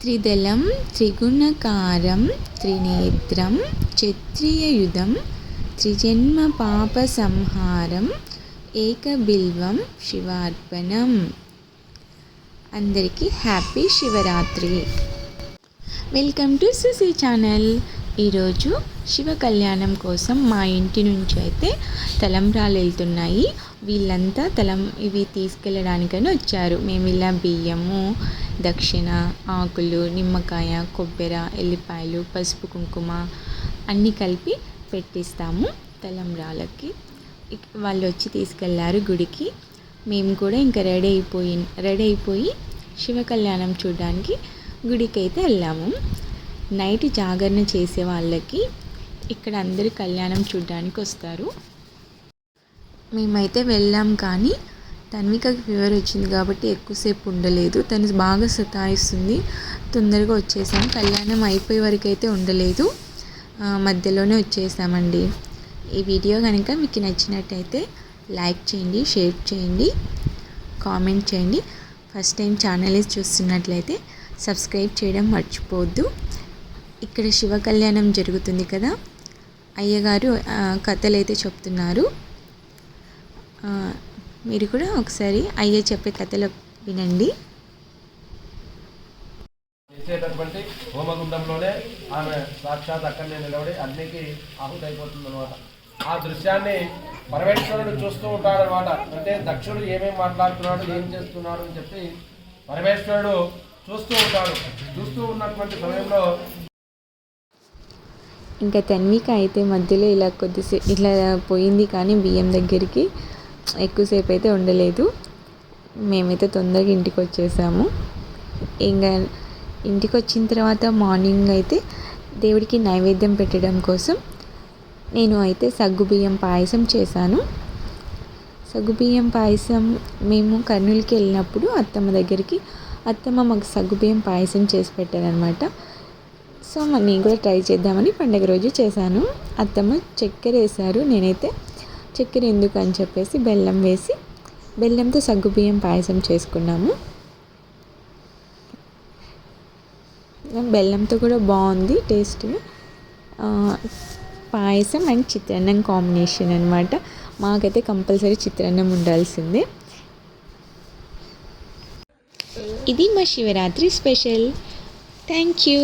త్రిదళం త్రిగుణకారం త్రినేత్రం క్షత్రియయుధం త్రిజన్మ పాప సంహారం ఏకబిల్వం శివార్పణం. అందరికీ happy Shivaratri. Welcome to Susi channel. ఈరోజు శివ కళ్యాణం కోసం మా ఇంటి నుంచి అయితే తలంబ్రాలు వెళ్తున్నాయి. వీళ్ళంతా ఇవి తీసుకెళ్ళడానికని వచ్చారు. మేము ఇలా బియ్యము, దక్షిణ, ఆకులు, నిమ్మకాయ, కొబ్బరి, ఎల్లిపాయలు, పసుపు, కుంకుమ అన్నీ కలిపి పెట్టిస్తాము తలంబ్రాలకి. వాళ్ళు వచ్చి తీసుకెళ్లారు గుడికి. మేము కూడా ఇంకా రెడీ అయిపోయి శివ కళ్యాణం చూడడానికి గుడికి అయితే వెళ్ళాము. నైట్ జాగరణ చేసే వాళ్ళకి ఇక్కడ అందరూ కళ్యాణం చూడడానికి వస్తారు. మేమైతే వెళ్ళాం, కానీ తన్వికకి ఫీవర్ వచ్చింది కాబట్టి ఎక్కువసేపు ఉండలేదు. తను బాగా సతాయిస్తుంది. తొందరగా వచ్చేసాం. కళ్యాణం అయిపోయే వరకు అయితే ఉండలేదు, మధ్యలోనే వచ్చేసామండి. ఈ వీడియో కనుక మీకు నచ్చినట్టయితే లైక్ చేయండి, షేర్ చేయండి, కామెంట్ చేయండి. ఫస్ట్ టైం ఛానల్ చూస్తున్నట్లయితే సబ్స్క్రైబ్ చేయడం మర్చిపోవద్దు. ఇక్కడ శివ కళ్యాణం జరుగుతుంది కదా, అయ్యగారు కథలు అయితే చెప్తున్నారు. మీరు కూడా ఒకసారి అయ్య చెప్పే కథలు వినండి. చేసేటటువంటి హోమగుండంలోనే ఆమె సాక్షాత్ అక్కడనే నిలబడి అగ్నికి ఆహుతి అయిపోతుంది అనమాట. ఆ దృశ్యాన్ని పరమేశ్వరుడు చూస్తూ ఉంటాడనమాట. అంటే దక్షుడు ఏమేమి మాట్లాడుతున్నాడు, ఏం చేస్తున్నాడు అని చెప్పి పరమేశ్వరుడు చూస్తూ ఉంటాడు. చూస్తూ ఉన్నటువంటి సమయంలో ఇంకా తన్విక అయితే మధ్యలో ఇలా కొద్దిసేపు ఇట్లా పోయింది, కానీ బియ్యం దగ్గరికి ఎక్కువసేపు అయితే ఉండలేదు. మేమైతే తొందరగా ఇంటికి వచ్చేసాము. ఇంకా ఇంటికి వచ్చిన తర్వాత మార్నింగ్ అయితే దేవుడికి నైవేద్యం పెట్టడం కోసం నేను అయితే సగ్గుబియ్యం పాయసం చేశాను. సగ్గుబియ్యం పాయసం మేము కర్నూలుకి వెళ్ళినప్పుడు అత్తమ్మ మాకు సగ్గుబియ్యం పాయసం చేసి పెట్టారనమాట. సో నేను కూడా ట్రై చేద్దామని పండగ రోజు చేశాను. అత్తమ్మ చక్కెర వేశారు. నేనైతే చక్కెర ఎందుకు అని చెప్పేసి బెల్లం వేసి బెల్లంతో సగ్గుబియ్యం పాయసం చేసుకున్నాము. బెల్లంతో కూడా బాగుంది టేస్ట్. పాయసం అండ్ చిత్రాన్నం కాంబినేషన్ అనమాట. మాకైతే కంపల్సరీ చిత్రాన్నం ఉండాల్సిందే. ఇది మా శివరాత్రి స్పెషల్. Thank you.